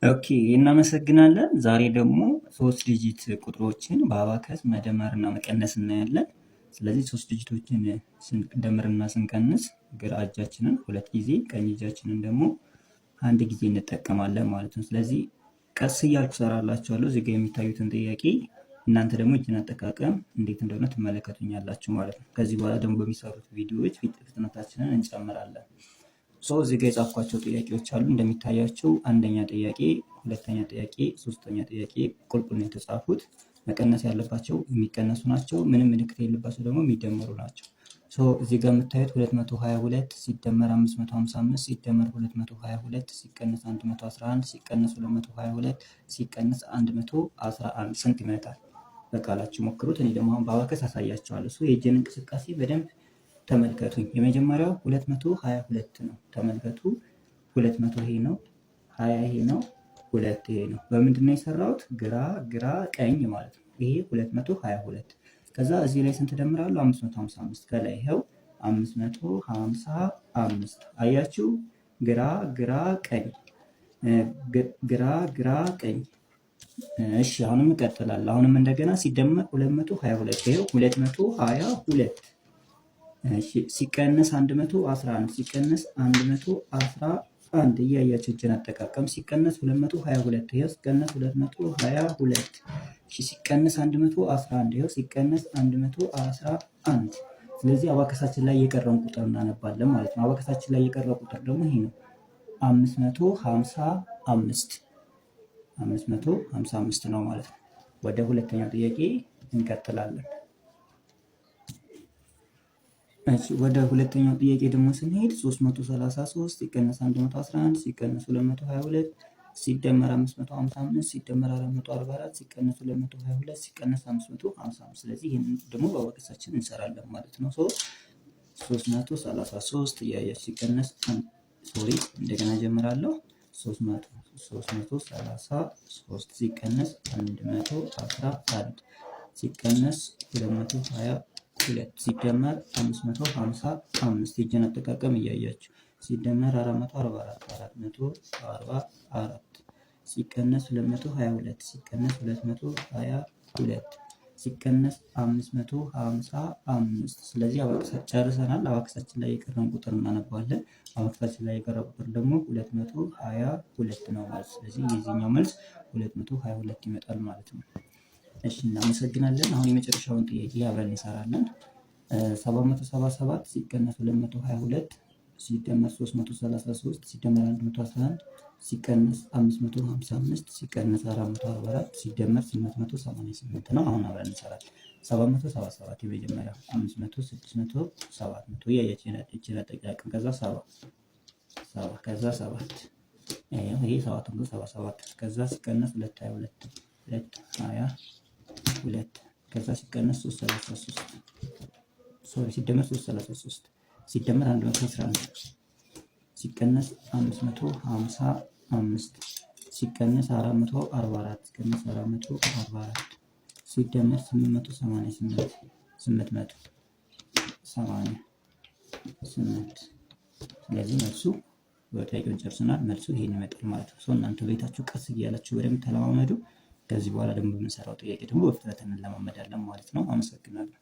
ኦኬ እናመሰግናለን። ዛሬ ደግሞ ሶስት ዲጂት ቁጥሮችን በአባከስ መደመርና መቀነስ እናያለን። ስለዚህ ሶስት ዲጂቶችን ስንደምርና ስንቀንስ ግራ እጃችንን ሁለት ጊዜ ቀኝ እጃችንን ደግሞ አንድ ጊዜ እንጠቀማለን ማለት ነው። ስለዚህ ቀስ እያልኩ ሰራላችኋለሁ። እዚህ ጋር የሚታዩትን ጥያቄ እናንተ ደግሞ እጅን አጠቃቀም እንዴት እንደሆነ ትመለከቱኛላችሁ ማለት ነው። ከዚህ በኋላ ደግሞ በሚሰሩት ቪዲዮዎች ፍጥነታችንን እንጨምራለን። እዚህ ጋር የጻፍኳቸው ጥያቄዎች አሉ። እንደሚታያቸው አንደኛ ጥያቄ፣ ሁለተኛ ጥያቄ፣ ሶስተኛ ጥያቄ ቁልቁል ነው የተጻፉት። መቀነስ ያለባቸው የሚቀነሱ ናቸው። ምንም ምልክት የሌለባቸው ደግሞ የሚደመሩ ናቸው። እዚህ ጋር የምታዩት 222 ሲደመር 555 ሲደመር 222 ሲቀነስ 111 ሲቀነስ 222 ሲቀነስ 111 ስንት ይመጣል? በቃላችሁ ሞክሩት። እኔ ደግሞ አሁን በአባከስ አሳያቸዋለሁ። የእጅን እንቅስቃሴ በደንብ ተመልከቱኝ። የመጀመሪያው 222 ነው። ተመልከቱ። 200 ይሄ ነው፣ 20 ይሄ ነው፣ 2 ይሄ ነው። በምንድን ነው የሰራሁት? ግራ ቀኝ ማለት ነው። ይሄ 222። ከዛ እዚህ ላይ ስንት ደምራለሁ? 555። ከላይ ይኸው 555። አያችሁ? ግራ ቀኝ፣ ግራ ቀኝ። እሺ አሁንም እቀጥላለሁ። አሁንም እንደገና ሲደመር 222 ይኸው 222 ሲቀነስ 111 ሲቀነስ 111 እያያችሁ እጅን አጠቃቀም ሲቀነስ 222 ይኸው ሲቀነስ 222 ሲቀነስ 111 ይኸው ሲቀነስ 111። ስለዚህ አባከሳችን ላይ የቀረውን ቁጥር እናነባለን ማለት ነው። አባከሳችን ላይ የቀረው ቁጥር ደግሞ ይሄ ነው፣ 555 ነው ማለት ነው። ወደ ሁለተኛው ጥያቄ እንቀጥላለን። ወደ ሁለተኛው ጥያቄ ደግሞ ስንሄድ 333 ሲቀነስ 111 ሲቀነስ 222 ሲደመር 555 ሲደመር 444 ሲቀነስ 222 ሲቀነስ 555። ስለዚህ ይህን ደግሞ በአባከሳችን እንሰራለን ማለት ነው። 333 እያያችሁ ሲቀነስ እንደገና ጀምራለሁ። 333 ሲቀነስ 111 ሲቀነስ 222 ሲደመር 555 የእጅን አጠቃቀም እያያችሁ ሲደመር 444 ሲቀነስ 222 ሲቀነስ 222 ሲቀነስ 555። ስለዚህ ጨርሰናል። አባከሳችን ላይ የቀረን ቁጥር እናነባለን። አባከሳችን ላይ የቀረ ቁጥር ደግሞ 222 ነው ማለት። ስለዚህ የዚህኛው መልስ 222 ይመጣል ማለት ነው። እሺ እናመሰግናለን። አሁን የመጨረሻውን ጥያቄ አብረን እንሰራለን። 777 ሲቀነስ 222 ሲደመር 333 ሲደመር 111 ሲቀነስ 555 ሲቀነስ 444 ሲደመር 888 ነው። አሁን አብረን እንሰራለን። 777 የመጀመሪያው 500 600 700 ያያችን አጠቃቀም ከዛ 7 ከዛ 7 ይሄ 777 ከዛ ሲቀነስ 222 ከዛ ሲቀነስ 333 ሲደመር 333 ሲደመር 111 ሲቀነስ 555 ሲቀነስ 444 ሲቀነስ 444 ሲደመር 888። ስለዚህ መልሱ ጥያቄውን ጨርሰናል። መልሱ ይሄን ይመጣል ማለት ነው። እናንተ ቤታችሁ ቀስ እያላችሁ በደንብ ተለማመዱ። ከዚህ በኋላ ደግሞ በምንሰራው ጥያቄ ደግሞ በፍጥነት እንለማመዳለን ማለት ነው። አመሰግናለሁ።